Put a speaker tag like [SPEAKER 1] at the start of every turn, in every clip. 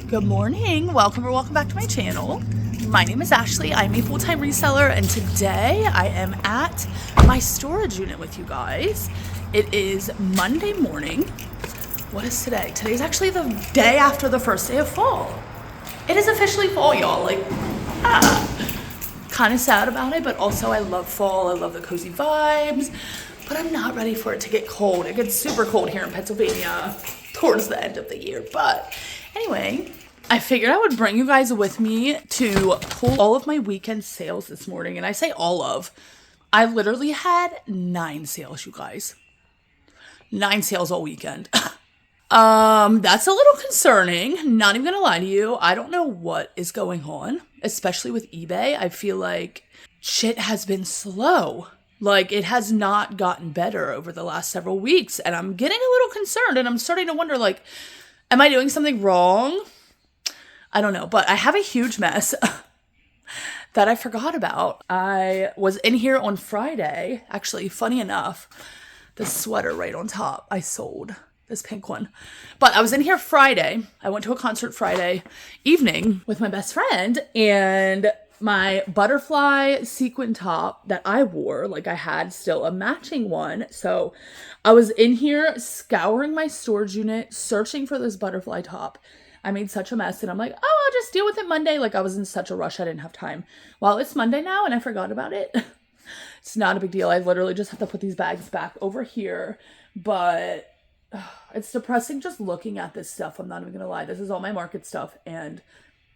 [SPEAKER 1] Good morning, welcome back to my channel. My name is Ashley, I'm a full-time reseller, and today I am at my storage unit with you guys. It is Monday morning. What is today? Today's actually the day after the first day of fall. It is officially fall, y'all. Kind of sad about it, but also I love fall. I love the cozy vibes, but I'm not ready for it to get cold. It gets super cold here in Pennsylvania towards the end of the year, but anyway, I figured I would bring you guys with me to pull all of my weekend sales this morning. And I say all of. I literally had 9 sales, you guys. 9 sales all weekend. That's a little concerning. Not even gonna lie to you. I don't know what is going on, especially with eBay. I feel like shit has been slow. Like, it has not gotten better over the last several weeks. And I'm getting a little concerned, and I'm starting to wonder, like, am I doing something wrong? I don't know, but I have a huge mess that I forgot about. I was in here on Friday. Actually, funny enough, the sweater right on top I sold, this pink one. But I was in here Friday. I went to a concert Friday evening with my best friend, and my butterfly sequin top that I wore, like, I had still a matching one. So I was in here scouring my storage unit, searching for this butterfly top. I made such a mess, and I'm like, oh, I'll just deal with it Monday. Like, I was in such a rush, I didn't have time. Well, it's Monday now, and I forgot about it. It's not a big deal. I literally just have to put these bags back over here, but it's depressing just looking at this stuff. I'm not even gonna lie. This is all my market stuff, and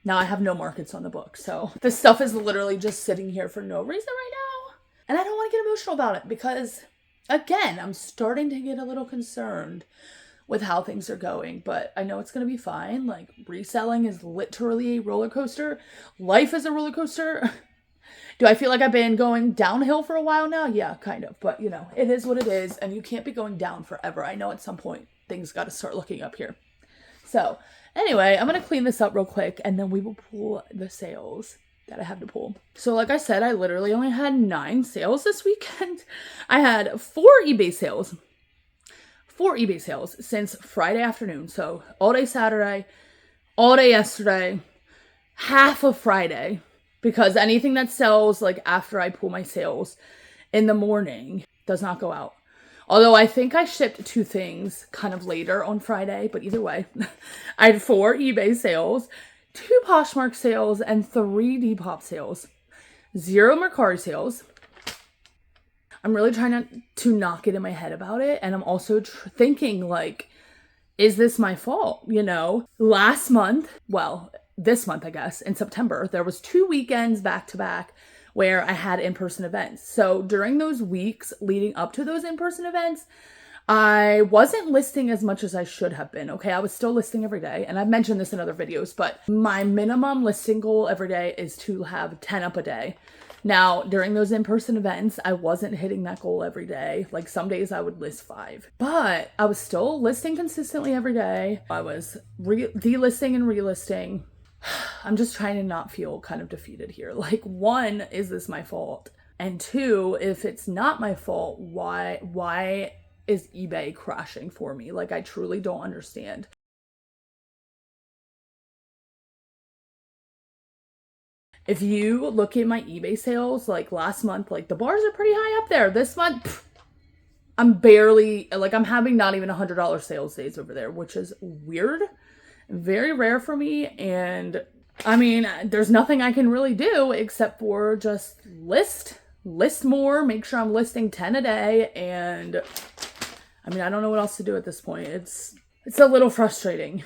[SPEAKER 1] now I have no markets on the book. So this stuff is literally just sitting here for no reason right now. And I don't want to get emotional about it because, again, I'm starting to get a little concerned with how things are going. But I know it's going to be fine. Like, reselling is literally a roller coaster. Life is a roller coaster. Do I feel like I've been going downhill for a while now? Yeah, kind of. But, you know, it is what it is. And you can't be going down forever. I know at some point things got to start looking up here. So anyway, I'm going to clean this up real quick, and then we will pull the sales that I have to pull. So like I said, I literally only had 9 sales this weekend. I had 4 eBay sales. 4 eBay sales since Friday afternoon. So all day Saturday, all day yesterday, half of Friday, because anything that sells like after I pull my sales in the morning does not go out. Although I think I shipped 2 things kind of later on Friday, but either way, I had 4 eBay sales, 2 Poshmark sales, and 3 Depop sales. 0 Mercari sales. I'm really trying to not get in my head about it, and I'm also thinking, like, is this my fault? You know, last month, well, this month, I guess, in September, there was 2 weekends back to back where I had in-person events. So during those weeks leading up to those in-person events, I wasn't listing as much as I should have been, okay? I was still listing every day, and I've mentioned this in other videos, but my minimum listing goal every day is to have 10 up a day. Now, during those in-person events, I wasn't hitting that goal every day. Like, some days I would list 5, but I was still listing consistently every day. I was delisting and relisting. I'm just trying to not feel kind of defeated here. Like, 1, is this my fault? And 2, if it's not my fault, why is eBay crashing for me? Like, I truly don't understand. If you look at my eBay sales, like last month, like the bars are pretty high up there. This month, I'm barely, like, I'm having not even $100 sales days over there, which is weird. Very rare for me, and I mean, there's nothing I can really do except for just list more, make sure I'm listing 10 a day, and I mean, I don't know what else to do at this point. It's a little frustrating,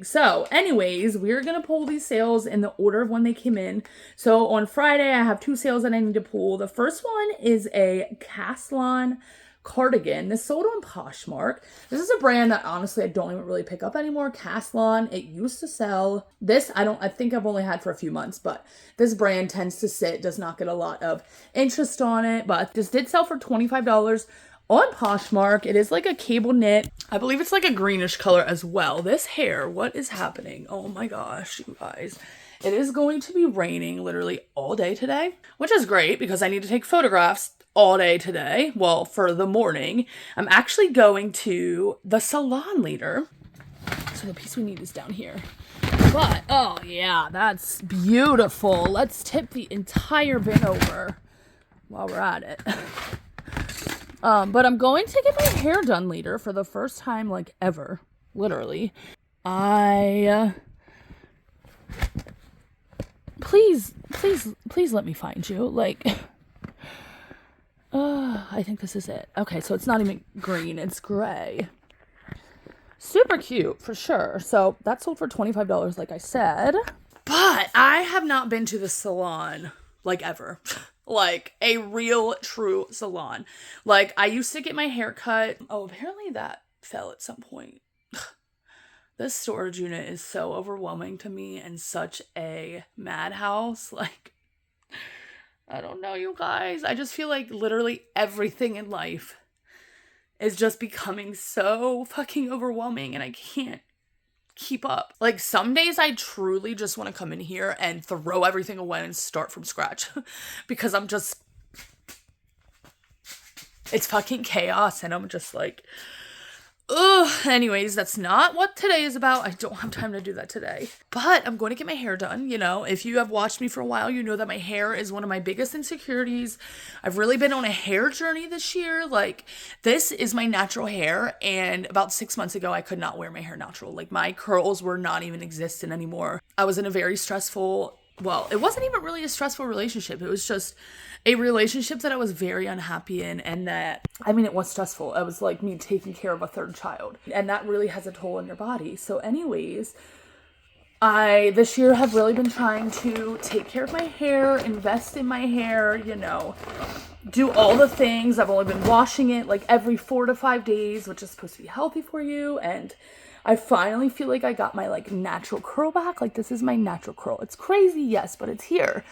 [SPEAKER 1] So anyways, we're going to pull these sales in the order of when they came in. So on Friday, I have 2 sales that I need to pull. The first one is a Caslon cardigan. This sold on Poshmark. This is a brand that honestly I don't even really pick up anymore. Caslon, it used to sell. This I think I've only had for a few months, but this brand tends to sit, does not get a lot of interest on it, but this did sell for $25 on Poshmark. It is like a cable knit. I believe it's like a greenish color as well. This hair, what is happening? Oh my gosh, you guys. It is going to be raining literally all day today, which is great because I need to take photographs all day today. Well, for the morning, I'm actually going to the salon later. So so the piece we need is down here. But, oh yeah, that's beautiful. Let's tip the entire bin over while we're at it. But I'm going to get my hair done later for the first time, like, ever. Literally. Please let me find you. Like, I think this is it. Okay, so it's not even green, it's gray. Super cute, for sure. So that sold for $25, like I said. But I have not been to the salon, like, ever. Like, a real, true salon. Like, I used to get my hair cut. Oh, apparently that fell at some point. This storage unit is so overwhelming to me and such a madhouse. Like, I don't know, you guys. I just feel like literally everything in life is just becoming so fucking overwhelming and I can't keep up. Like, some days I truly just want to come in here and throw everything away and start from scratch because I'm just, it's fucking chaos and I'm just like, ugh. Anyways, that's not what today is about. I don't have time to do that today. But I'm going to get my hair done. You know, if you have watched me for a while, you know that my hair is one of my biggest insecurities. I've really been on a hair journey this year. Like, this is my natural hair. And about 6 months ago, I could not wear my hair natural. Like, my curls were not even existent anymore. I was in a very stressful, well, it wasn't even really a stressful relationship. It was just a relationship that I was very unhappy in, and that, I mean, it was stressful. It was like me taking care of a third child, and that really has a toll on your body. So anyways, I this year have really been trying to take care of my hair, invest in my hair, you know, do all the things. I've only been washing it like every 4 to 5 days, which is supposed to be healthy for you. And I finally feel like I got my like natural curl back. Like, this is my natural curl. It's crazy, yes, but it's here.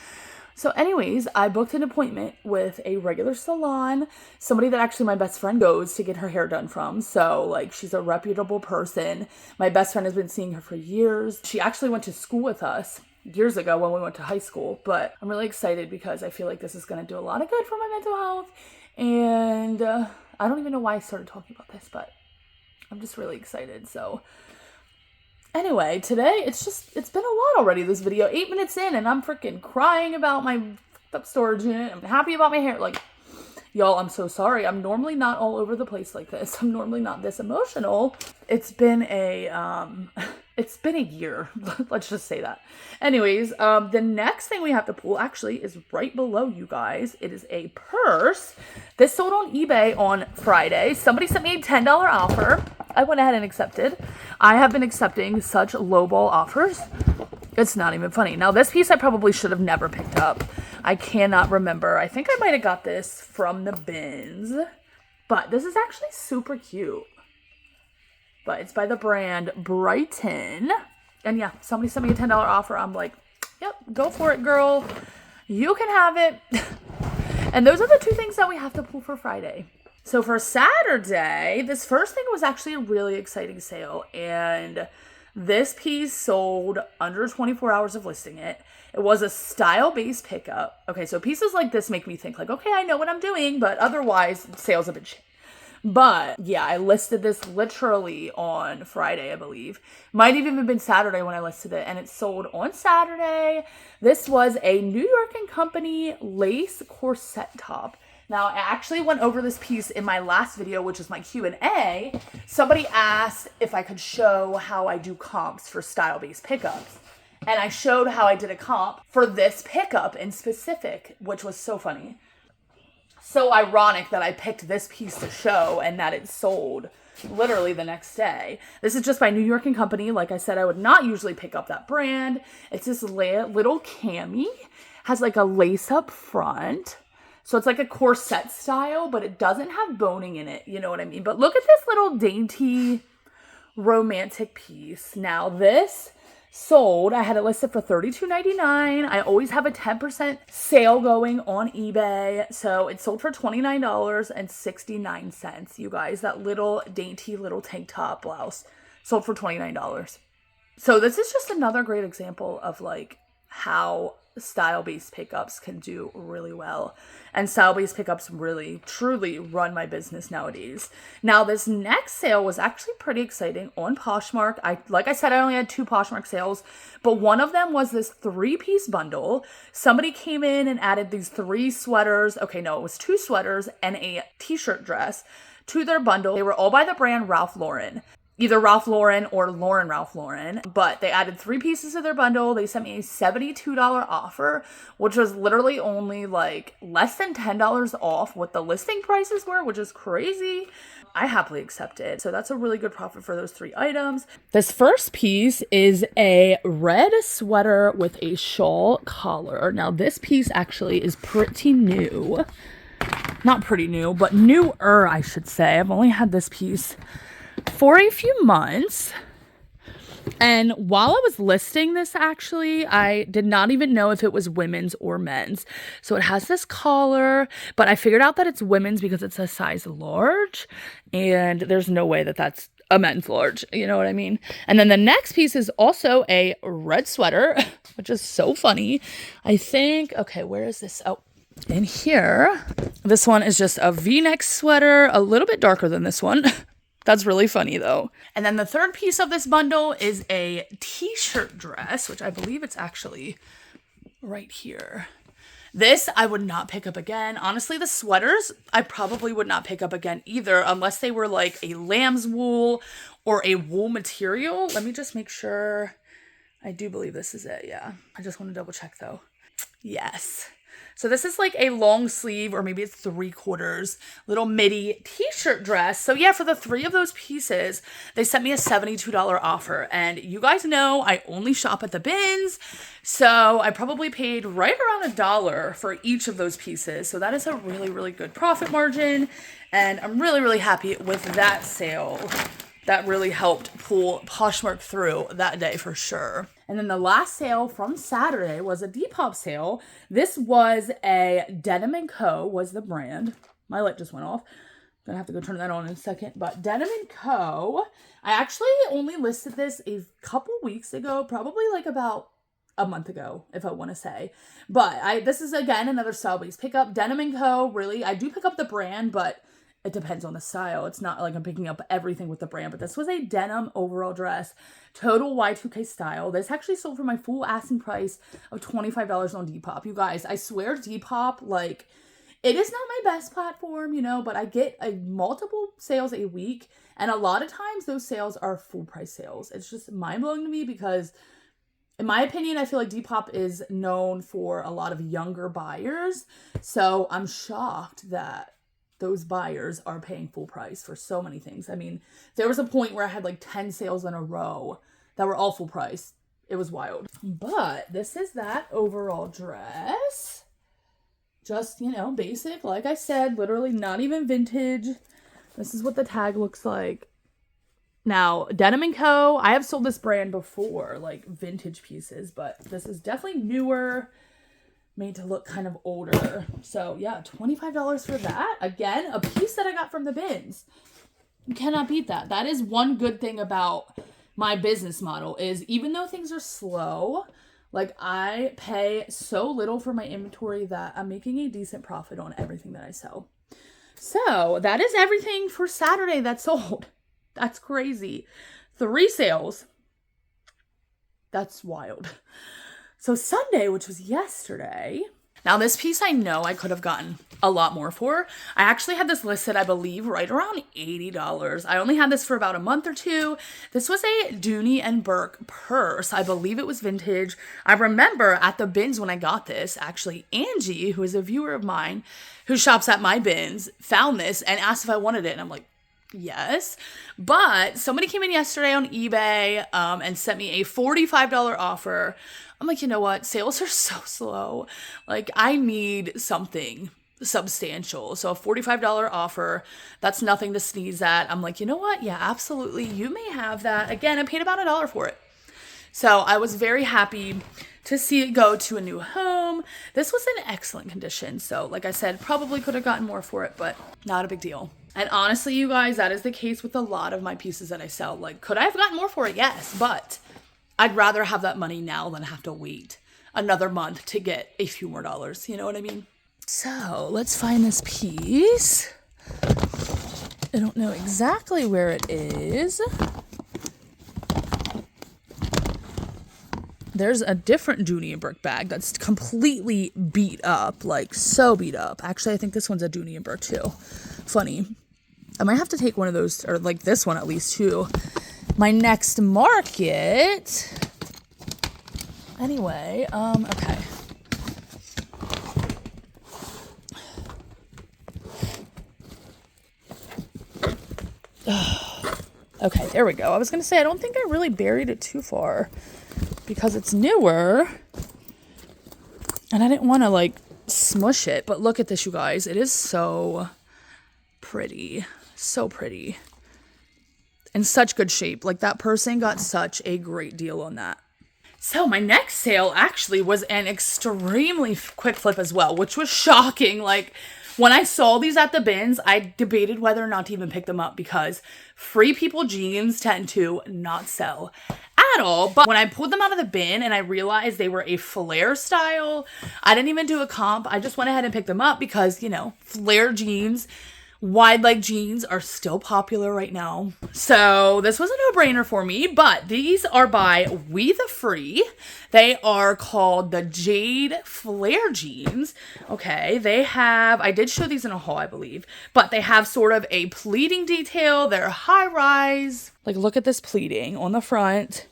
[SPEAKER 1] So anyways, I booked an appointment with a regular salon, somebody that actually my best friend goes to get her hair done from. So, like, she's a reputable person. My best friend has been seeing her for years. She actually went to school with us years ago when we went to high school. But I'm really excited because I feel like this is going to do a lot of good for my mental health. And I don't even know why I started talking about this, but I'm just really excited. So anyway, today, it's been a lot already, this video. 8 minutes in, and I'm freaking crying about my fucked up storage unit. I'm happy about my hair. Like, y'all, I'm so sorry. I'm normally not all over the place like this. I'm normally not this emotional. It's been a year. Let's just say that. Anyways, the next thing we have to pull actually is right below you guys. It is a purse. This sold on eBay on Friday. Somebody sent me a $10 offer. I went ahead and accepted. I have been accepting such lowball offers. It's not even funny. Now, this piece I probably should have never picked up. I cannot remember. I think I might have got this from the bins. But this is actually super cute. But it's by the brand Brighton. And yeah, somebody sent me a $10 offer. I'm like, yep, go for it, girl. You can have it. And those are the two things that we have to pull for Friday. So for Saturday, this first thing was actually a really exciting sale. And this piece sold under 24 hours of listing it. It was a style-based pickup. Okay, so pieces like this make me think like, okay, I know what I'm doing. But otherwise, sales have been shit. But yeah, I listed this literally on Friday, I believe. Might have even been Saturday when I listed it, and it sold on Saturday. This was a New York & Company lace corset top. Now, I actually went over this piece in my last video, which is my Q&A. Somebody asked if I could show how I do comps for style-based pickups. And I showed how I did a comp for this pickup in specific, which was so funny. So ironic that I picked this piece to show and that it sold literally the next day. This is just by New York & Company. Like I said, I would not usually pick up that brand. It's this little cami. Has like a lace up front. So it's like a corset style, but it doesn't have boning in it. You know what I mean? But look at this little dainty romantic piece. Now this sold, I had it listed for $32.99. I always have a 10% sale going on eBay. So it sold for $29.69. You guys, that little dainty little tank top blouse sold for $29. So this is just another great example of like how style-based pickups can do really well. And style-based pickups really, truly run my business nowadays. Now, this next sale was actually pretty exciting on Poshmark. Like I said, I only had 2 Poshmark sales, but one of them was this 3-piece bundle. Somebody came in and added these 3 sweaters. Okay, no, it was 2 sweaters and a t-shirt dress to their bundle. They were all by the brand Ralph Lauren. Either Ralph Lauren or Lauren Ralph Lauren, but they added 3 pieces to their bundle. They sent me a $72 offer, which was literally only like less than $10 off what the listing prices were, which is crazy. I happily accepted. So that's a really good profit for those 3 items. This first piece is a red sweater with a shawl collar. Now this piece actually is pretty new. Not pretty new, but newer, I should say. I've only had this piece for a few months. And while I was listing this, actually, I did not even know if it was women's or men's. So it has this collar, but I figured out that it's women's because it's a size large, and there's no way that that's a men's large. You know what I mean? And then the next piece is also a red sweater, which is so funny. I think, okay, where is this? Oh, in here. This one is just a V-neck sweater, a little bit darker than this one. That's really funny though. And then the third piece of this bundle is a t-shirt dress, which I believe it's actually right here. This I would not pick up again. Honestly, the sweaters I probably would not pick up again either, unless they were like a lamb's wool or a wool material. Let me just make sure. I do believe this is it. Yeah. I just want to double check though. Yes. So this is like a long sleeve, or maybe it's 3/4 little midi t-shirt dress. So yeah, for the 3 of those pieces, they sent me a $72 offer. And you guys know I only shop at the bins. So I probably paid right around $1 for each of those pieces. So that is a really, really good profit margin. And I'm really, really happy with that sale. That really helped pull Poshmark through that day for sure. And then the last sale from Saturday was a Depop sale. This was a Denim & Co. was the brand. My light just went off. Gonna have to go turn that on in a second. But Denim & Co. I actually only listed this a couple weeks ago, probably like about a month ago, if I want to say. But this is, again, another style-based pickup. Denim & Co. Really, I do pick up the brand, but it depends on the style. It's not like I'm picking up everything with the brand, but this was a denim overall dress, total Y2K style. This actually sold for my full asking price of $25 on Depop. You guys, I swear Depop, like, it is not my best platform, you know, but I get multiple sales a week, and a lot of times those sales are full price sales. It's just mind-blowing to me because, in my opinion, I feel like Depop is known for a lot of younger buyers, so I'm shocked that those buyers are paying full price for so many things. I mean, there was a point where I had like 10 sales in a row that were all full price. It was wild. But this is that overall dress. Just, you know, basic. Like I said, literally not even vintage. This is what the tag looks like. Now, Denim & Co., I have sold this brand before, like vintage pieces, but this is definitely newer, made to look kind of older. So yeah, $25 for that. Again, a piece that I got from the bins. You cannot beat that. That is one good thing about my business model, is even though things are slow, like, I pay so little for my inventory that I'm making a decent profit on everything that I sell. So that is everything for Saturday that sold. That's crazy. 3 sales. That's wild. So Sunday, which was yesterday, now this piece I know I could have gotten a lot more for. I actually had this listed, I believe, right around $80. I only had this for about a month or 2. This was a Dooney and Burke purse. I believe it was vintage. I remember at the bins when I got this, actually, Angie, who is a viewer of mine, who shops at my bins, found this and asked if I wanted it. And I'm like, yes. But somebody came in yesterday on eBay and sent me a $45 offer. I'm like, you know what? Sales are so slow. Like, I need something substantial. So a $45 offer, that's nothing to sneeze at. I'm like, you know what? Yeah, absolutely. You may have that. Again, I paid about $1 for it. So I was very happy to see it go to a new home. This was in excellent condition. So like I said, probably could have gotten more for it, but not a big deal. And honestly, you guys, that is the case with a lot of my pieces that I sell. Like, could I have gotten more for it? Yes, but I'd rather have that money now than have to wait another month to get a few more dollars. You know what I mean? So let's find this piece. I don't know exactly where it is. There's a different Dooney & Burke bag that's completely beat up, like so beat up. Actually, I think this one's a Dooney & Burke too. Funny. I might have to take one of those, or like this one at least too. My next market. Anyway, okay. Okay, there we go. I was going to say, I don't think I really buried it too far because it's newer and I didn't want to like smush it. But look at this, you guys. It is so pretty. So pretty. In such good shape. Like that person got such a great deal on that. So my next sale actually was an extremely quick flip as well, which was shocking. Like when I saw these at the bins, I debated whether or not to even pick them up because Free People jeans tend to not sell at all. But when I pulled them out of the bin and I realized they were a flare style, I didn't even do a comp. I just went ahead and picked them up because, you know, flare jeans, wide leg jeans are still popular right now. So this was a no-brainer for me, but these are by We The Free. They are called the Jade Flare jeans. Okay, they have, I did show these in a haul, I believe, but they have sort of a pleating detail. They're high rise. Like look at this pleating on the front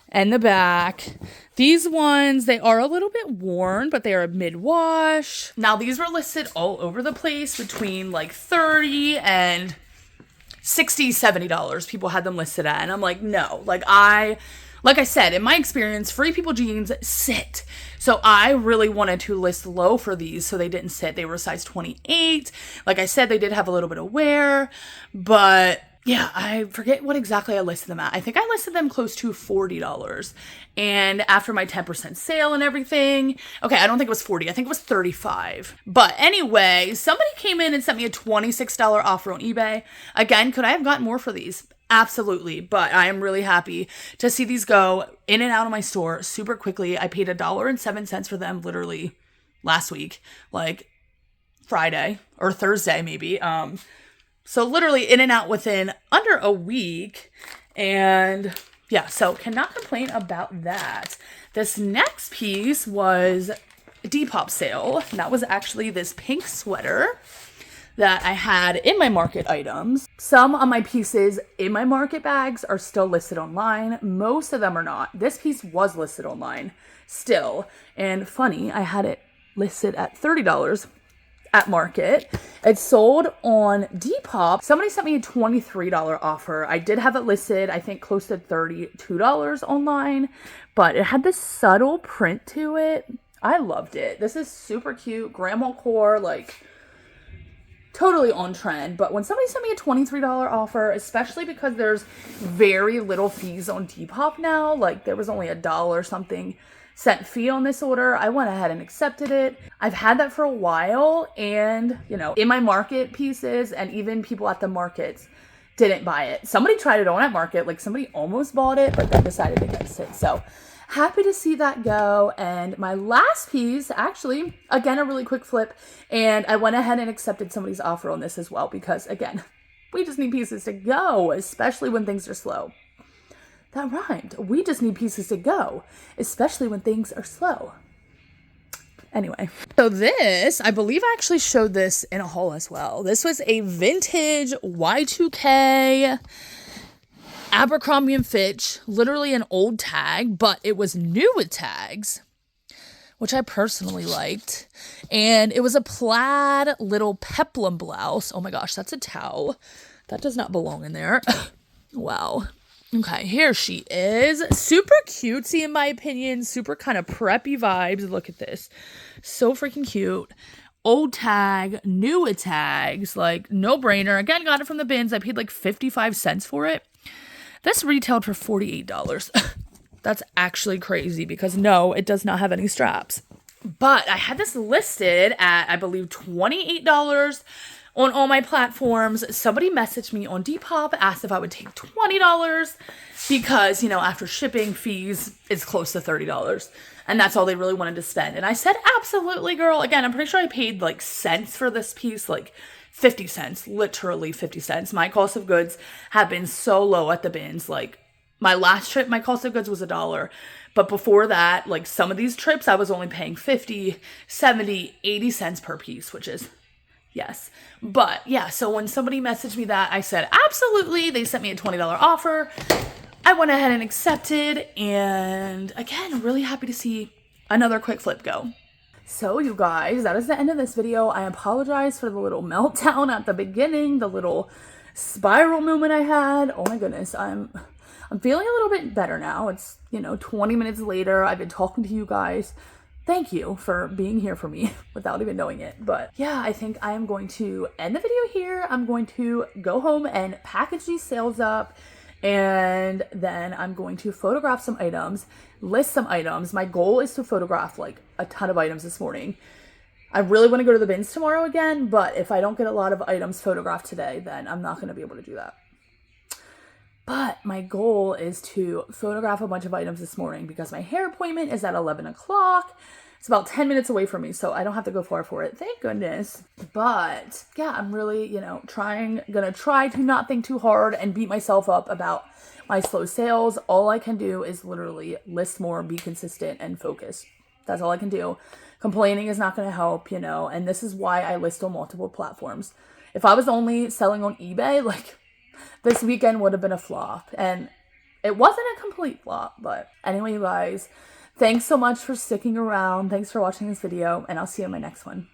[SPEAKER 1] and the back. These ones, they are a little bit worn, but they are a mid-wash. Now, these were listed all over the place between like $30 and $60, $70. People had them listed at, and I'm like, no. Like I said, in my experience, Free People jeans sit. So I really wanted to list low for these so they didn't sit. They were size 28. Like I said, they did have a little bit of wear, but yeah, I forget what exactly I listed them at. I think I listed them close to $40. And after my 10% sale and everything, okay, I don't think it was 40. I think it was 35. But anyway, somebody came in and sent me a $26 offer on eBay. Again, could I have gotten more for these? Absolutely. But I am really happy to see these go in and out of my store super quickly. I paid $1.07 for them literally last week, like Friday or Thursday maybe. So literally in and out within under a week. And yeah, so cannot complain about that. This next piece was a Depop sale. And that was actually this pink sweater that I had in my market items. Some of my pieces in my market bags are still listed online. Most of them are not. This piece was listed online still. And funny, I had it listed at $30 at market. It sold on Depop. Somebody sent me a $23 offer. I did have it listed, I think close to $32 online, but it had this subtle print to it. I loved it. This is super cute. Grandma core, like totally on trend. But when somebody sent me a $23 offer, especially because there's very little fees on Depop now, like there was only $1 something cent fee on this order, I went ahead and accepted it. I've had that for a while, and you know, in my market pieces and even people at the markets didn't buy it. Somebody tried it on at market, like somebody almost bought it, but then decided against it. So happy to see that go. And my last piece, actually, again, a really quick flip, and I went ahead and accepted somebody's offer on this as well because again, we just need pieces to go, especially when things are slow. That rhymed. We just need pieces to go, especially when things are slow. Anyway, so this, I believe I actually showed this in a haul as well. This was a vintage Y2K Abercrombie & Fitch, literally an old tag, but it was new with tags, which I personally liked. And it was a plaid little peplum blouse. Oh my gosh, that's a towel. That does not belong in there. Wow. Okay, here she is. Super cutesy in my opinion. Super kind of preppy vibes. Look at this. So freaking cute. Old tag, new with tags. Like, no brainer. Again, got it from the bins. I paid like 55 cents for it. This retailed for $48. That's actually crazy because no, it does not have any straps. But I had this listed at, I believe, $28 on all my platforms. Somebody messaged me on Depop, asked if I would take $20 because, you know, after shipping fees, it's close to $30. And that's all they really wanted to spend. And I said, absolutely, girl. Again, I'm pretty sure I paid like cents for this piece, like 50 cents, literally 50 cents. My cost of goods have been so low at the bins. Like my last trip, my cost of goods was $1. But before that, like some of these trips, I was only paying 50, 70, 80 cents per piece, which is, yes. But yeah, so when somebody messaged me that, I said, absolutely. They sent me a $20 offer. I went ahead and accepted, and again, really happy to see another quick flip go. So you guys, that is the end of this video. I apologize for the little meltdown at the beginning, the little spiral moment I had. Oh my goodness, I'm feeling a little bit better now. It's, you know, 20 minutes later. I've been talking to you guys. Thank you for being here for me without even knowing it. But yeah, I think I am going to end the video here. I'm going to go home and package these sales up. And then I'm going to photograph some items, list some items. My goal is to photograph like a ton of items this morning. I really want to go to the bins tomorrow again, but if I don't get a lot of items photographed today, then I'm not going to be able to do that. But my goal is to photograph a bunch of items this morning because my hair appointment is at 11 o'clock. It's about 10 minutes away from me, so I don't have to go far for it. Thank goodness. But yeah, I'm really, you know, gonna try to not think too hard and beat myself up about my slow sales. All I can do is literally list more, be consistent, and focus. That's all I can do. Complaining is not gonna help, you know, and this is why I list on multiple platforms. If I was only selling on eBay, like this weekend would have been a flop, and it wasn't a complete flop. But anyway, you guys, thanks so much for sticking around. Thanks for watching this video, and I'll see you in my next one.